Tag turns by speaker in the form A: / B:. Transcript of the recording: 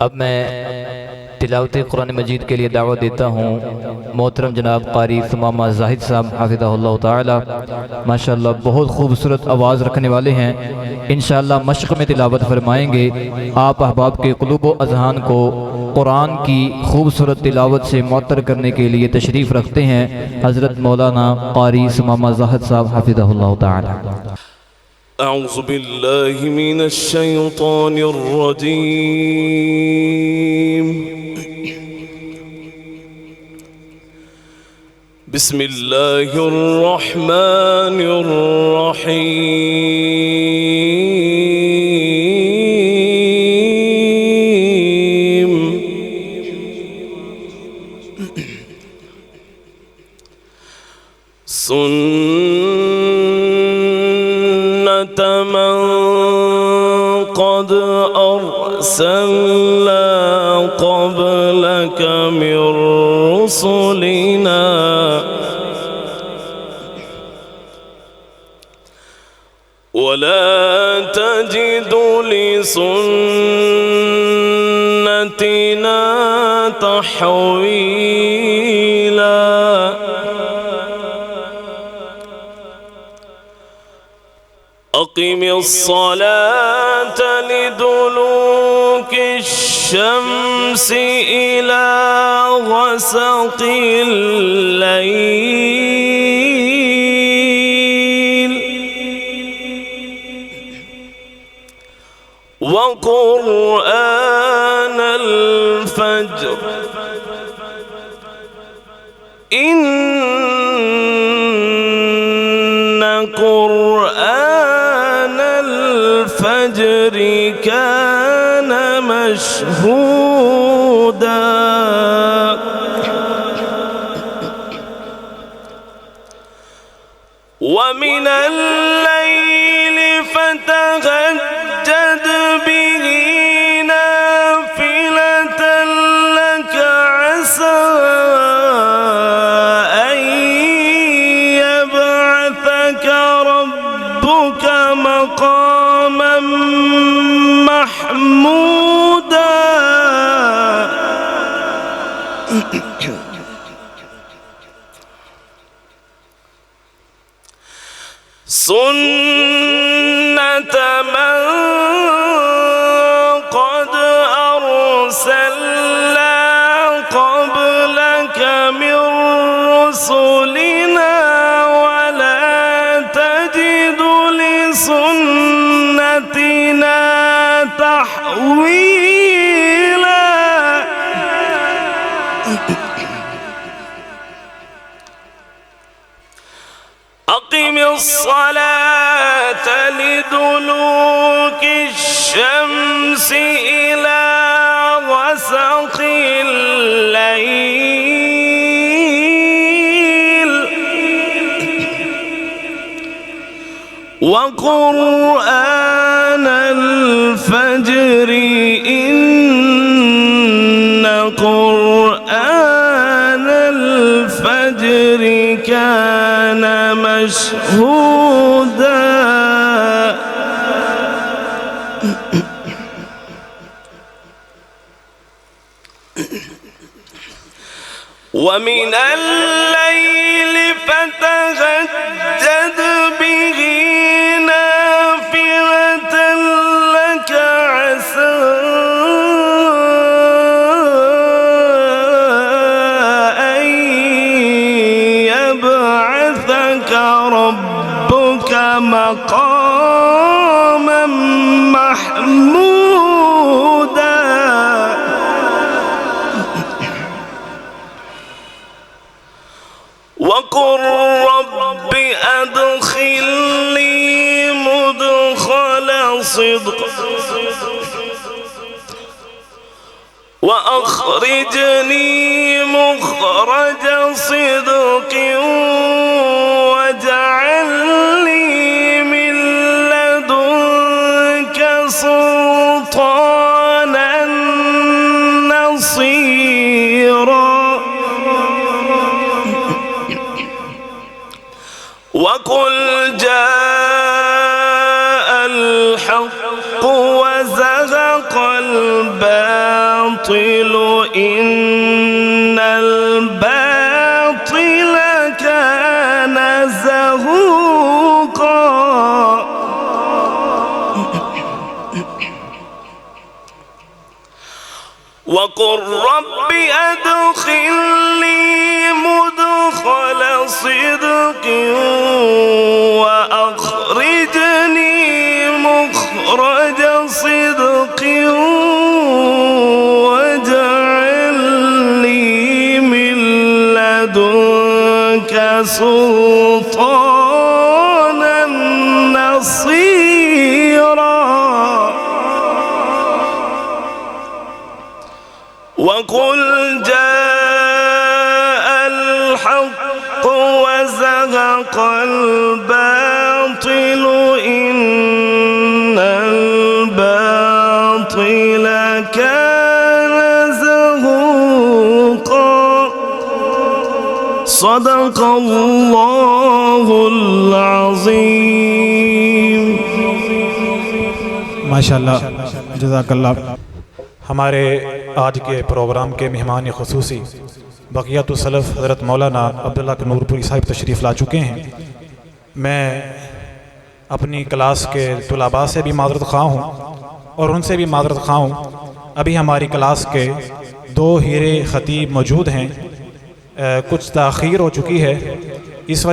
A: अब मैं तिलावत कुरान मजीद के लिए दावत देता हूँ मोहतरम जनाब कारी सुमामा जाहिद साहब हाफिज़हुल्लाह ताला। माशाअल्लाह बहुत खूबसूरत आवाज़ रखने वाले हैं। इंशाअल्लाह मश्क में तिलावत फरमाएंगे। आप अहबाब के क़ुलूब व अज़हान को कुरान की खूबसूरत तिलावत से मुअत्तर करने के लिए तशरीफ़ रखते हैं हज़रत मौलाना कारी सुमामा जाहिद साहब हाफिज़हुल्लाह ताला।
B: أعوذ بالله من الشيطان الرجيم بسم الله الرحمن الرحيم من قد أرسلنا قبلك من رسلنا ولا تجد لسنتنا تحويلا أقم الصلاة لدلوك الشمس إلى غسق الليل وقرآن الفجر إن قرآن الفجر كان مشهودا ومن الليل فتهجد به نافلة لك عسى أن يبعثك ربك مقاما محمودا سنة من قد أرسلنا قبلك من رسلنا ولا تجد لسنتنا تحويلا أقم الصلاة لدلوك الشمس إلى غسق الليل وقرآن الفجر إن قرآن الفجر كان مشهودا ومن الليل فتهجد به نافلة لك عسى أن يبعثك ربك مقاما محمودا وقل رب أدخلني مدخل صدق وأخرجني مخرج صدق واجعل لي من لدنك سلطانا نصيرا وقل جاء الحق وزهق الباطل إن الباطل كان زهوقا وقل رب أدخلني مدخل صدق وأخرجني مخرج صدق واجعل لي من لدنك سلطانا نصيرا وقل جاء الحق وزهق الباطل إن الباطل كان زهوقا صدق الله العظيم
C: माशाअल्लाह जज़ाकल्लाह। हमारे आज के प्रोग्राम के मेहमान ख़ुसूसी बक़ियातुस सलफ़ हज़रत मौलाना अब्दुल्ला नूरपुरी साहिब तशरीफ़ ला चुके हैं। मैं अपनी क्लास के तुलाबा से भी माज़रत ख़्वाह हूँ और उनसे भी माज़रत ख़्वाह हूँ। अभी हमारी क्लास के 2 हीरे ख़तीब मौजूद हैं, कुछ ताख़ीर हो चुकी है, इस वजह